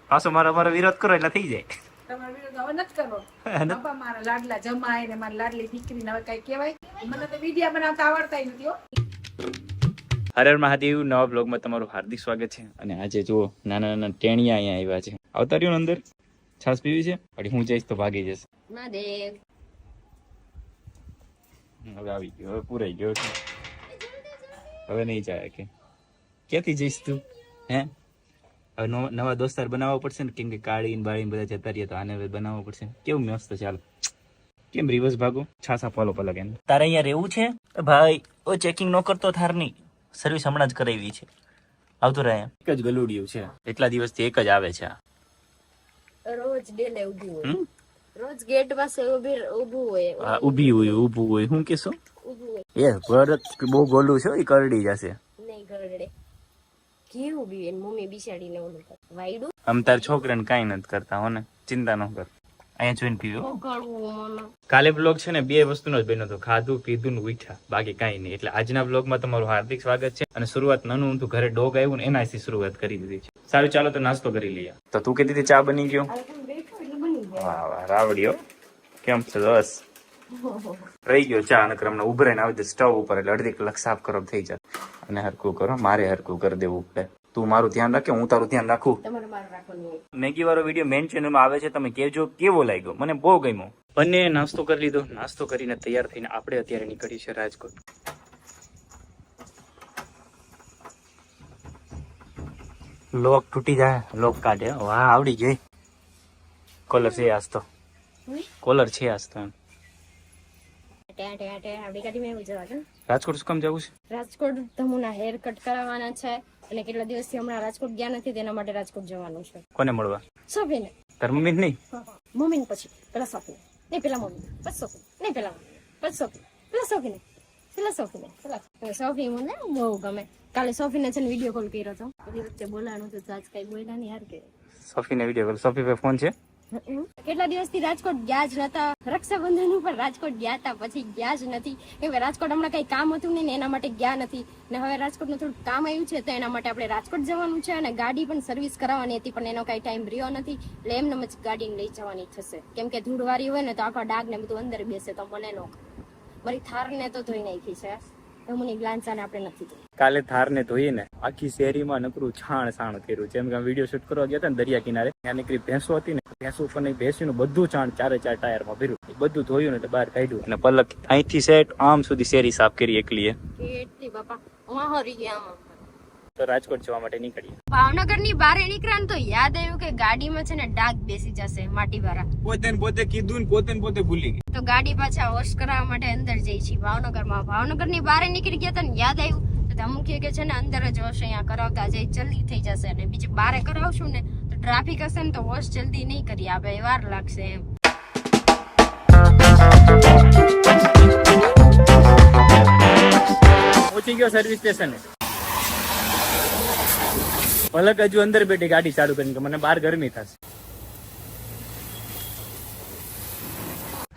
પાછો મારો વિરોધ કરો એટલે થઈ જાય. તમારો વિરોધ હવે નથી કરવો. બાપા મારા લાડલા જમાય ને મારી લાડલી દીકરીને હવે કઈ કહેવાય? મને તો વિડિયા બનાવતા આવડતા નથી હો. હર હર મહાદેવ. નવા બ્લોગમાં તમારું હાર્દિક સ્વાગત છે. અને આજે જુઓ નાના નાના ટેણિયા અહીંયા આવ્યા છે. આવતા રહ્યો અંદર. છાસ પીવી છે? પછી હું જઈશ તો ભાગી જશે. મહાદેવ હવે આવી ગયો, હવે પૂરાઈ ગયો. હવે નહીં જાય કે ક્યાંથી જઈશ તું? હે હવે નવા દોસ્તાર બનાવવા પડશે ને, કેમ કે કાળી બાળી બધા જતા રહ્યા તો આને હવે બનાવવો પડશે. કેવું મસ્ત. ચાલો કેમ રિવર્સ ભાગો? છાસા ફોલો પલક એને. તારે અહીંયા રહેવું છે ભાઈ? ઓ ચેકિંગ નો કરતો થારની સર્વિસ હમણાં જ કરાવી છે. આવતો રહે. એક જ ગલુડિયું છે, એટલા દિવસથી એક જ આવે છે. રોજ ડેલે ઊભી હોય, રોજ ગેટ પાસે ઊભું હોય. હા ઊભી હોય, ઊભું હોય. શું કેસો? ઊભું હોય. એ ભરત બહુ ગોલું છે, એ કરડી જશે. નહીં ગરડે. કેવું બી એની મમ્મી બિચારીને ઓલું વાયડું. આમ તાર છોકરાને કાંઈ નથી કરતા હો ને, ચિંતા ન કર. અહીંયા જોઈને પીવો. કાલે બ્લોગ છે ને બે વસ્તુનો જ બન્યો હતો, ખાધું પીધું ને ઉઠ્યા, બાકી કાંઈ નહીં. એટલે આજના બ્લોગમાં તમારું હાર્દિક સ્વાગત છે. અને શરૂઆત નાનું ઊંધું ઘરે ડોગ આવ્યું ને એનાથી શરૂઆત કરી દીધી છે. સારું ચાલો તો નાસ્તો કરી લઈએ. તો તું કહેતી હતી ચા બની ગયો? વાહ વાહ રાવડીઓ કેમ છે? બસ રહી ગયો ચા. નકર હમણાં ઉભરાઈને આવી દે સ્ટવ ઉપર, એટલે અડધી કલાક સાફ કરો થઈ જાય. અને હરકું કરો, મારે હરકું કરી દેવું પડે. તું મારું ધ્યાન રાખે, હું તારું ધ્યાન રાખું. મેગી વાળો વિડીયો મેઇન ચેનલમાં આવે છે, તમે કહેજો કેવો લાગ્યો. મને બહુ ગમ્યો. બંને નાસ્તો કરી લીધો. નાસ્તો કરીને તૈયાર થઈને આપણે અત્યારે નીકળી છે રાજકોટ. લોક તૂટી જાય, લોક કાઢે. વાહ આવડી ગઈ. કોલર છે આજ તો, કોલર છે આજ તો. રાજકોટ શું કામ જવું છે? રાજકોટ તમુના હેર કટ કરાવવાના છે, અને કેટલા દિવસથી હમણાં રાજકોટ ગયા નથી, તેના માટે રાજકોટ જવાનું છે. કોને મળવા? સોફીને. તાર મમ્મી નહીં? મમ્મી પછી પેલા સોફી, નહીં પેલા મમ્મી, પછી સોફી, નહીં પેલા મમ્મી, પછી સોફી, પેલા સોફીને, પેલા સોફીને, પેલા સોફી મને બહુ ગમે. કાલે સોફીને છે ને વિડીયો કોલ કર્યો હતો, બધી વચ્ચે બોલાવાનું હતું, આજ કઈ બોલ્યા નહીં. યાર કે સોફીને વિડીયો કોલ? સોફી પે ફોન છે? કેટલા દિવસથી રાજકોટ ગયા જ નતા. રક્ષાબંધન ઉપર રાજકોટ ગયા હતા, પછી ગયા જ નથી. કેમ કે રાજકોટ હમણાં કઈ કામ હતું નહીં ને એના માટે ગયા નથી. ને હવે રાજકોટનું થોડું કામ આવ્યું છે, તો એના માટે આપણે રાજકોટ જવાનું છે. અને ગાડી પણ સર્વિસ કરાવવાની હતી, પણ એનો કઈ ટાઈમ રહ્યો નથી. એટલે એમને જ ગાડીને લઈ જવાની થશે. કેમ કે ધૂળવારી હોય ને તો આખા ડાઘ ને બધું અંદર બેસે, તો મને નો. મારી થાર ને તો ધોઈ નાખી છે, એમની ગ્લાન્સાને આપણે નથી ધોઈ. કાલે થાર ને ધોઈને આખી શેરીમાં નકરું છાણ સાણ કર્યું. જેમ કે વિડીયો શૂટ કરવા ગયા હતા ને દરિયા કિનારે, ત્યાં નીકળી ભેંસો હતી ને, ભેંસો ઉપર ભેંસીનું બધું છાણ ચારે ચાર ટાયરમાં ભર્યું. બધું ધોયું ને બહાર કાઢ્યું. અને પલક અહીંથી સેટ આમ સુધી શેરી સાફ કરી એકલીએ. કેટલી બાપા હરી ગયા. તો રાજકોટ જવા માટે નીકળીએ. ભાવનગર ની બહાર નીકળ્યા ને તો યાદ આવ્યું કે ગાડીમાં છે ને ડાઘ બેસી જશે માટી વાળા. પોતે કીધું ને પોતે ભૂલી ગઈ. તો ગાડી પાછા વોશ કરાવવા માટે અંદર જઈ છીએ ભાવનગરમાં. ભાવનગર ની બહાર નીકળી ગયા હતા ને યાદ આવ્યું તો ધમકી કે છે ને અંદર જ વોશ અહીંયા કરાવતા જઈ, જલ્દી થઈ જશે. અને બીજે બારે કરાવશું ને તો ટ્રાફિક હશે ને તો વોશ જલ્દી નહીં કરી આપે, વાર લાગશે એમ. પહોંચી ગયો સર્વિસ સ્ટેશન. પલક હજુ અંદર બેઠી ગાડી ચાલુ કરીને, મને બહાર ગરમી થશે.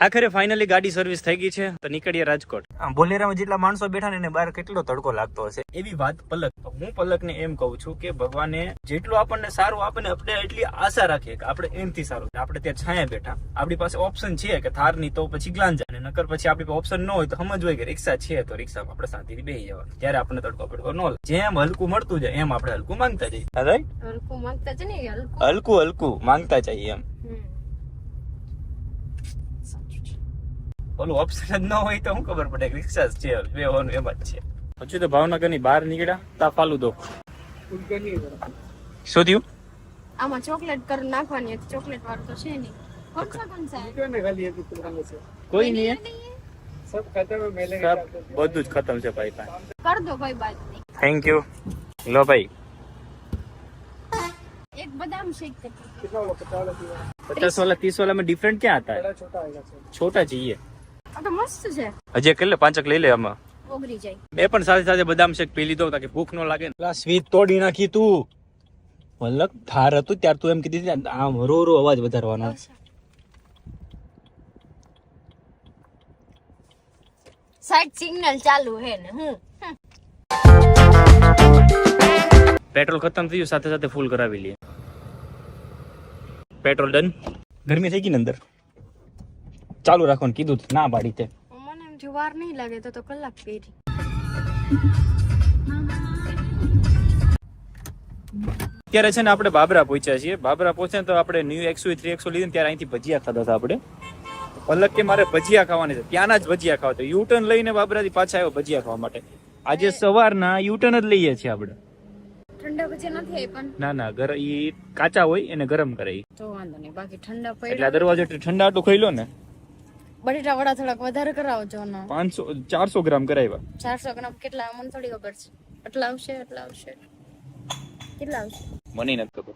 આખરે ફાઇનલી ગાડી સર્વિસ થઈ ગઈ છે, તો નીકળીએ રાજકોટ. બોલેરામાં જેટલા માણસો બેઠા ને એને બહાર કેટલો તડકો લાગતો હશે. એવી વાત પલક. હું પલકને એમ કહું છું કે ભગવાને જેટલું આપણને સારું આપે ને, આપણે એટલી આશા રાખીએ કે આપણે એમથી સારું. આપણે ત્યાં છાયા બેઠા, આપણી પાસે ઓપ્શન છે કે થાર ની તો પછી ગ્લાંજા, અને નકર પછી આપણી પાસે ઓપ્શન ન હોય તો સમજ હોય કે રિક્ષા છે તો રિક્ષામાં આપણે શાંતિથી બેસી જવાનું. ત્યારે આપણને તડકો પડકો ન લાગે. જેમ હલકું મળતું જાય એમ આપણે હલકું માંગતા જઈએ. રાઈટ? હલકું માંગતા છે ને, હલકું માંગતા જઈએ એમ. ઓલું ઓપ્શન જ ન હોય તો શું ખબર પડે? રિક્ષા છે, બેવાનું એમ જ છે. પછી તો ભાવનગર ની બહાર નીકળ્યા તા ફાલુદો. શું થયું? આમાં ચોકલેટ કર નાખવાની હતી, ચોકલેટ વાળું તો છે નહીં. કોઈ નહીં, બધું જ ખતમ છે ભાઈ. કર દો કોઈ બાત નહીં. Thank you. લો ભાઈ, એક બદામ શેક કરી. 50 वाला 30 वाला में डिफरेंट क्या आता है? छोटा चाहिए. આ તો મસ્ત છે. હજી કેટલે 5 લઈ લે. આમાં ઓગરી જાય. મેં પણ સાથે સાથે બદામ શેક પી લીધો તાકે ભૂખ ન લાગે. સ્વીટ તોડી નાખી તું. મતલબ થાર હતું ત્યારે તું એમ કીધી આમ રો અવાજ વધારવાનો. સાઈડ સિગ્નલ ચાલુ હે ને હું. પેટ્રોલ ખતમ થયું, સાથે સાથે ફૂલ કરાવી લઈએ. Petrol done. ગરમી થઈ ગઈ ને અંદર, ચાલુ રાખવાનું કીધું ના પાડી તે. મને એમ જો વાર નહીં લાગે તો કલાક પહેરી. અત્યારે છે ને આપણે બાબરા પહોંચ્યા છીએ. બાબરા પહોંચ્યા તો આપણે ન્યુ XUV 3XO લીધી ને ત્યારે અહીંથી ભજીયા ખાધા હતા આપણે. પલક કે મારે ભજીયા ખાવાની છે, ત્યાંના જ ભજીયા ખાવા. તો યુટર્ન લઈને બાબરાથી પાછા આવ્યો ભજીયા ખાવા માટે. આજે સવારના યુટર્ન જ લઈએ છીએ આપણે. ઠંડા ભજીયા નથી આવી પણ ના ના, ઈ કાચા હોય એને ગરમ કરે ઈ. તો વાંધો નહીં, બાકી ઠંડા એટલે પડ્યા. આ દરવાજો ઠંડા આટલું ખાઈ લો ને. બટેટા વડા થોડાક વધારે કરાવજો ને. 400 ગ્રામ કરાવ્યા. 400 ગ્રામ કેટલા મને થોડી ખબર છે. એટલા આવશે કેટલા આવશે મને નથી ખબર.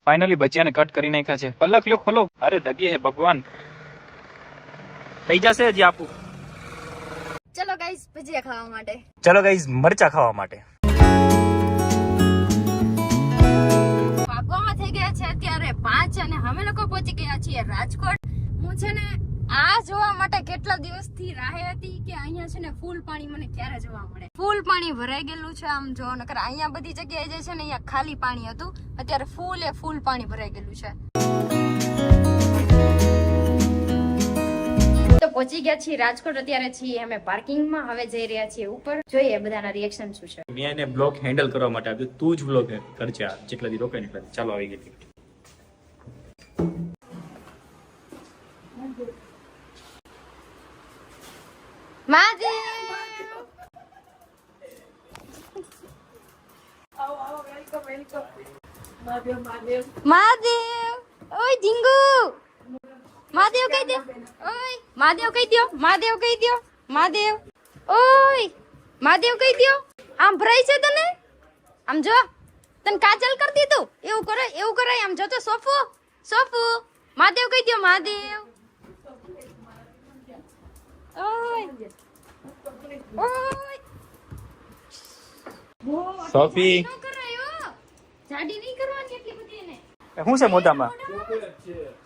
ફાઇનલી ભજીયાને કટ કરી નાખ્યા છે. પલક લ્યો ખોલો. અરે દગી હે ભગવાન, થઈ જશે હજી આપું. ચલો ગાઈસ ભજીયા ખાવા માટે. ચલો ગાઈઝ મરચા ખાવા માટે. વાગવામાં થઈ ગયા છે અત્યારે 5 અને અમે લોકો પહોંચી ગયા છીએ રાજકોટ. હું છે ને આ જોવા માટે કેટલા દિવસથી રાહે હતી કે અહીંયા છે ને ફૂલ પાણી મને ક્યારે જોવા મળે. ફૂલ પાણી ભરાઈ ગયેલું છે આમ જો, નકર અહીંયા બધી જગ્યાએ જે છે ને અહીંયા ખાલી પાણી હતું, અત્યારે ફૂલ પાણી ભરાઈ ગયેલું છે. તો પહોંચી ગયા છીએ રાજકોટ. અત્યારે છીએ અમે પાર્કિંગમાં, હવે જઈ રહ્યા છીએ ઉપર. જોઈએ બધાના રિએક્શન શું છે. મેં એને બ્લોગ હેન્ડલ કરવા માટે આપ્યું. તું જ બ્લોગ કરજે આ જેટલા દી રોકાય ને એટલા દી. ચાલો આવી ગઈ. મહાદેવ, ઓય ઢીંગુ, મહાદેવ કહી દો. ઓય મહાદેવ કહી દો. મહાદેવ કહી દો. મહાદેવ, ઓય મહાદેવ કહી દો. આમ ભરાય છે તને, આમ જો તને કાજલ કરી દીધું. એવું કરાય આમ જો તો. સોફુ મહાદેવ કહી દો. મહાદેવ, ઓય ઓય સોફી નો કરાય હો, જાડી નહીં કરવાની એટલી બધી એને. શું છે મોઢામાં?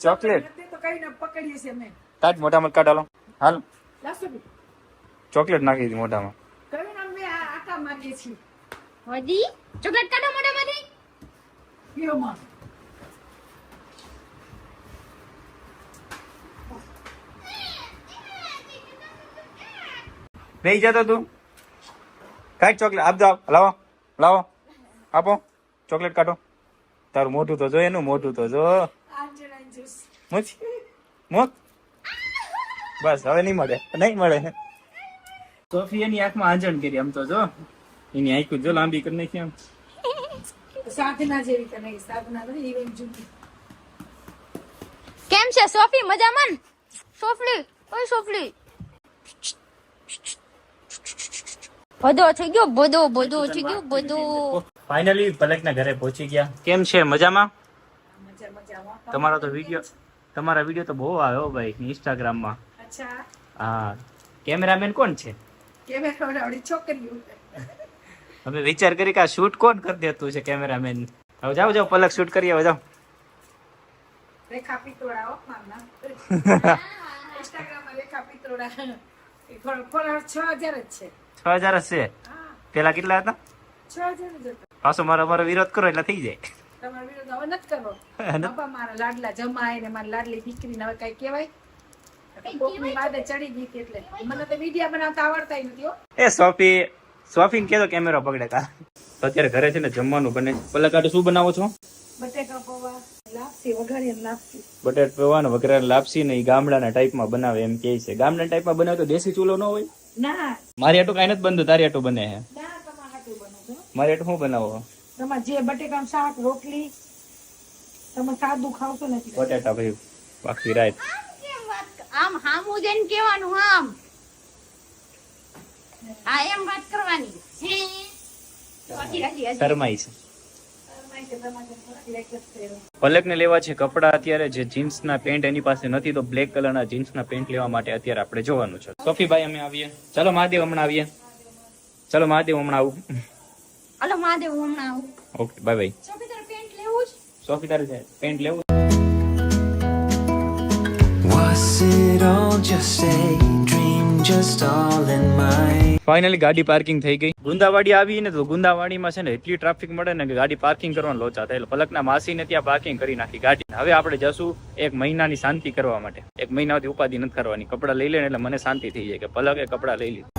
ચોકલેટ. તો કઈ ના પકડીએ છે અમે. કાઢ મોઢામાં, કાઢ. હાલ લાસો ચોકલેટ નાખી દીધી મોઢામાં. કયું નામ મે આટા માંગીએ છીએ. વધી ચોકલેટ કાઢો મોઢામાંથી. યો માં નહીં જતો તું. કાઢ ચોકલેટ. આપ દો. લાવો આપો ચોકલેટ. કાઢો. તારું મોઢું તો જો, એનું મોઢું તો જો. આંજણા જ્યુસ મોક બસ હવે નહીં મળે. સોફી એની આંખમાં આંજણ કરી. આમ તો જો એની આંખું જો લાંબી કરી નાખી. આમ સાધના જેવી તો નહીં. સાધના નહીં ઈવન જુદી. કેમ છે સોફી? મજામાં? સોફલી, ઓય સોફલી. બધો થઈ ગયો. ફાઇનલી પલકના ઘરે પહોંચી ગયા. કેમ છે? મજામાં? મજામાં. તમારા વિડીયો તો બહુ આવ્યો ભાઈ ઇન્સ્ટાગ્રામમાં. અચ્છા, હા. કેમેરામેન કોણ છે? કેમેરા વાળી છોકરીઓ. અમે વિચાર કરી કે આ શૂટ કોણ કરી દેતું છે કેમેરામેન. હવે જાઓ પલક શૂટ કરી આવો. જાઓ. રેખા પિત્રોડા હો મારના. ઇન્સ્ટાગ્રામમાં રેખા પિત્રોડા. ફોલોવર 6000 જ છે. 6000 જ છે. હા, પેલા કેટલા હતા? 6000 જ હતા. પાછો મારો વિરોધ કરો એટલે થઈ જાય. તમારો વિરોધ હવે નથી કરવો. બાપા મારા લાડલા જમાય ને મારી લાડલી દીકરીને હવે કઈ કહેવાય? કોકની વાદે ચડી ગઈ હતી એટલે. મને તો વિડિયા બનાવતા આવડતા નથી હો. એ સોફીને કહેતો કેમેરો પકડે કા. તો અત્યારે ઘરે છે ને જમવાનું બને. પલક આટલું શું બનાવો છો? બટેકા પૌવા, લાપસી, વઘારેલી લાપસી. બટેટ પૌવા વઘારેલી લાપસી ને ઈ ગામડાના ટાઈપમાં બનાવે એમ કહે છે. ગામડાના ટાઈપમાં બનાવે તો દેશી ચૂલો ન હોય? ના મારી આટું કઈ નથી બનતું, તારી આટું બને છે. ના, તમારે હાટું બનાવજો. મારી આટું શું બનાવો? તમારે જે બટેકાનું શાક, રોટલી, તમે સાદું ખાવશો ને એટલે. બટેટા ભાઈ બાકી રાત. આમ હામું જઈને કેવાનું આમ. આ એમ વાત કરવાની. શરમાઈ છે. પલકને લેવા છે કપડા. અત્યારે જે જીન્સના પેન્ટ એની પાસે નથી તો બ્લેક કલરના જીન્સના પેન્ટ લેવા માટે અત્યારે આપણે જવાનું છે. સોફીભાઈ અમે આવીએ. ચાલો મહાદેવ હમણાં આવીએ. ચાલો મહાદેવ હમણાં આવું. હાલો મહાદેવ હમણાં આવું. Okay bye bye. સોફી તારે પેન્ટ લેવું છે? સોફી તારે પેન્ટ લેવું? Was it all just a dream? just all in my finally ગાડી પાર્કિંગ થઈ ગઈ. ગુંદાવાડી આવી ને તો ગુંદાવાડીમાં છે ને એટલી ટ્રાફિક મળે ને કે ગાડી પાર્કિંગ કરવાનો લોચા થાય. એટલે પલકના માસીને ત્યાં પાર્કિંગ કરી નાખી ગાડી. હવે આપણે જશું એક મહિનાની શાંતિ કરવા માટે. એક મહિનાથી ઉપાધિ નથી કરવાની. કપડાં લઈ લે ને એટલે મને શાંતિ થઈ જાય કે પલકે કપડાં લઈ લીધા.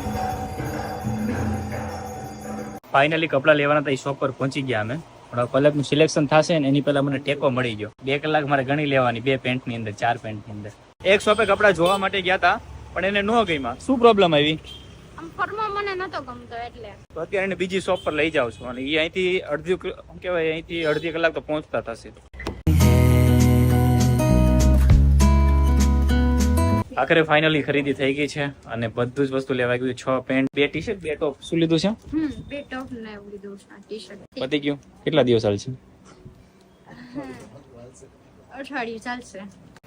ફાઇનલી કપડાં લેવાના હતા, એ શોપ પર પહોંચી ગયા અમે. પણ પલકનું સિલેક્શન થશે ને એની પહેલા મને ટેકો મળી ગયો. 2 કલાક મારે ગણી લેવાની, 2 પેન્ટની અંદર, 4 પેન્ટની અંદર. એક શોપે કપડાં જોવા માટે ગયા હતા પણ એને ન ગઈમાં. શું પ્રોબ્લેમ આવી? આમ ફરમાં મને નતો ગમતો એટલે તો અત્યારે એને બીજી શોપ પર લઈ જાઉં છું અને એ અહીંથી અડધી કલાક તો પહોંચતા થશે. આખરે ફાઇનલી ખરીદી થઈ ગઈ છે અને બધું જ વસ્તુ લેવા ગયું. 6 પેન્ટ, 2 ટી-શર્ટ, 2 ટોપ. શું લીધું છે? 2 ટોપ ને એવું લીધું છે, ટી-શર્ટ. પતી ગયું? કેટલા દિવસ ચાલશે? અઠવાડિયું ચાલશે.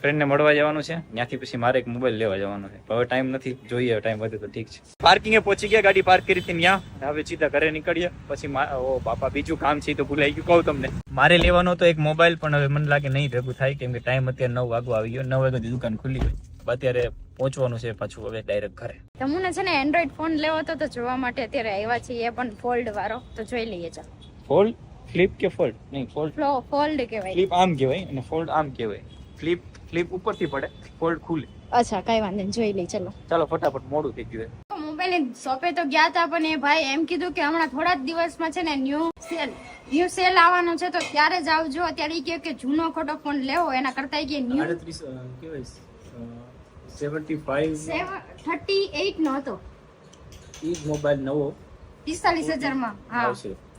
ફ્રેન્ડને મળવા જવાનું છે, ત્યાંથી પછી મારે એક મોબાઈલ લેવા જવાનો છે. હવે ટાઈમ નથી, જોઈએ ટાઈમ વધે તો ઠીક છે. પાર્કિંગે પહોંચી ગયા, ગાડી પાર્ક કરી હતી ત્યાં. હવે સીધા ઘરે નીકળીએ. પછી ઓ બાપા, બીજું કામ છે તો ભૂલાઈ ગયું કહું તમને. મારે લેવાનો તો એક મોબાઈલ, પણ હવે મને લાગે નહીં ભેગું થાય, કેમ કે ટાઈમ અત્યારે 9 વાગવા આવી ગયો. 9 વાગે દુકાન ખુલ્લી હોય. અત્યારે પહોંચવાનું છે પાછું હવે ડાયરેક્ટ ઘરે. તમને છે ને એન્ડ્રોઈડ ફોન લેવો હતો તો જોવા માટે અત્યારે આવ્યા છે, એ પણ ફોલ્ડ વાળો. તો જોઈ લઈએ ચાલો. ફોલ્ડ, ફ્લિપ કે ફોલ્ડ? નહીં, ફોલ્ડ. ફોલ્ડ કહેવાય. ફ્લિપ આમ કહેવાય અને ફોલ્ડ આમ કહેવાય. ફ્લિપ ઉપરથી પડે, ફોલ્ડ ખુલે. અચ્છા, કઈ વાંધો નહીં, જોઈ લઈ ચાલો. ચાલો ફટાફટ, મોડું થઈ ગયું. મોબાઈલ શોપે તો ગયા હતા પણ એ ભાઈ એમ કીધું કે હમણાં થોડા જ દિવસમાં છે ને ન્યુ સેલ આવવાનો છે તો ત્યારે જ આવજો. અત્યારે ઈ કહે કે જૂનો ખોટો ફોન લેવો એના કરતા કે ન્યુ 38 નો હતો ઈ મોબાઈલ નવો 45000 માં. હા,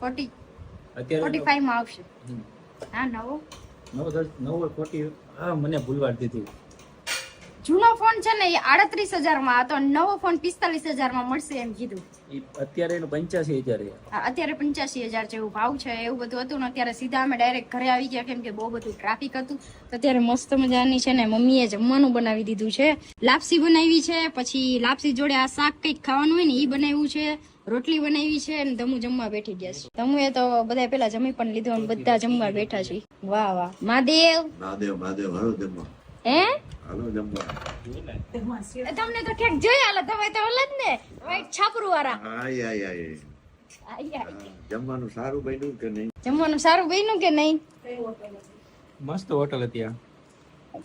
45 માં આવશે. હા, નવો 40. હા, મને ભૂલવા દીધી. જૂનો ફોન છે ને એ 38000 માં હતો, નવો ફોન 45000 માં મળશે એમ કીધું. અત્યારે એનો 85000 છે. અત્યારે 85000 જેવું ભાવ છે. એવું બધું હતું ને અત્યારે સીધા અમે ડાયરેક્ટ ઘરે આવી ગયા કેમ કે બહુ બધું ટ્રાફિક હતું. તો અત્યારે મસ્ત મજાની છે ને મમ્મીએ જમવાનું બનાવી દીધું છે. લાપસી બનાવી છે, પછી લાપસી જોડે આ શાક કંઈક ખાવાનું હોય ને એ બનાવ્યું છે, રોટલી બનાવી છે અને ધમુ જમવા બેઠી ગયા છે. ધમુએ તો બધા પેલા જમી પણ લીધું અને બધા જમવા બેઠા છે. વાહ વાહ, મહાદેવ હાલો જમવા. હે હાલો જમવા. તમને તો ઠેક જોઈ હાલો, તમે તો ઓલા જ ને વાઈટ છાપરું વાળા. જમવાનું સારું બન્યું કે નહીં? જમવાનું સારું બન્યું કે નહીં? મસ્ત હોટલ હતી આ.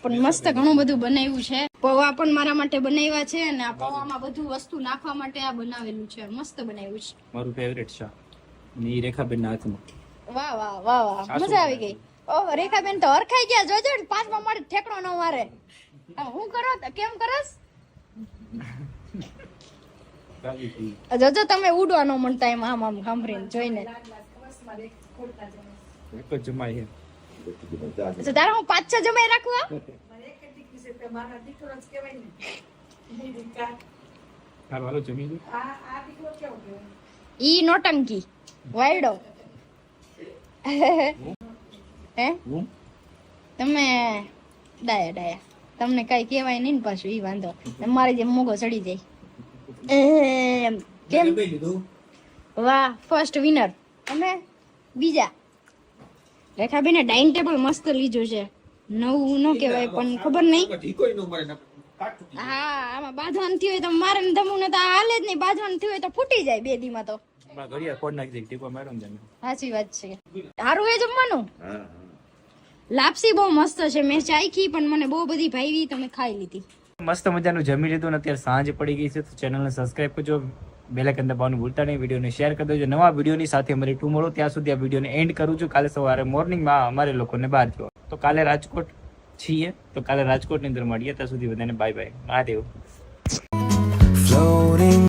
પણ મસ્ત ઘણું બધું બનાવ્યું છે. પૌવા પણ મારા માટે બનાવ્યા છે અને આ પૌવામાં બધું વસ્તુ નાખવા માટે આ બનાવેલું છે. મસ્ત બનાવ્યું છે. મારું ફેવરેટ છે ની રેખાબેન ના હાથમાં. વાહ વાહ વાહ વાહ, મજા આવી ગઈ. ઓહ, રેખાબેન તો હરખાઈ ગયા. જોજો 5માં મારે ઠેકડો ન મારે. હું કરો કેમ કરસ? જોજો તમે ઉડવા ન મળતા એમ આમ આમ સાંભળીને જોઈને. એક જ જમાય છે. અચ્છા, તારે હું 5-6 જમાઈ રાખવા? હાલો જમી લો. ઈ નોટંકી વાયડો. હે તમે ડાયા તમને કઈ કહેવાય નહીં ને પાછું ઈ વાંધો. મારે જેમ મોગો ચડી જાય. કેમ? વાહ, ફર્સ્ટ વિનર. અને બીજા રેખાબેને ડાઇનિંગ ટેબલ મસ્ત લીધું છે. નવું ન કહેવાય પણ ખબર નહીં. હા, આમાં બાંધવાનું થયું હોય તો મારે ને ધમુને તો હાલે જ નહીં. બાંધવાનું થયું હોય તો ફૂટી જાય 2 દીમાં તો. સાચી વાત છે. સારું એ જમવાનું. લાપસી બહુ મસ્ત છે. મેં ચાખી પણ મને બહુ બધી ભાવી, તમે ખાઈ લીધી. મસ્ત મજાનું જમી લીધું અને અત્યારે સાંજ પડી ગઈ છે. તો ચેનલને સબસ્ક્રાઇબ કરજો, બેલ આઇકન દબાવવાનું ભૂલતા નહીં. વિડીયોને શેર કરી દેજો. નવા વિડીયોની સાથે અમારી મળો. ત્યાં સુધી આ વિડીયોને એન્ડ કરું છું. કાલે સવારે મોર્નિંગમાં અમારે લોકોને બહાર જવા. તો કાલે રાજકોટ છીએ, તો કાલે રાજકોટની અંદર મળીએ. ત્યાં સુધી બધાને બાય બાય. મહાદેવ.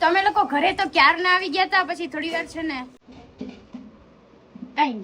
તમે લોકો ઘરે તો ક્યારના આવી ગયા હતા, પછી થોડી વાર છે ને ટાઈમ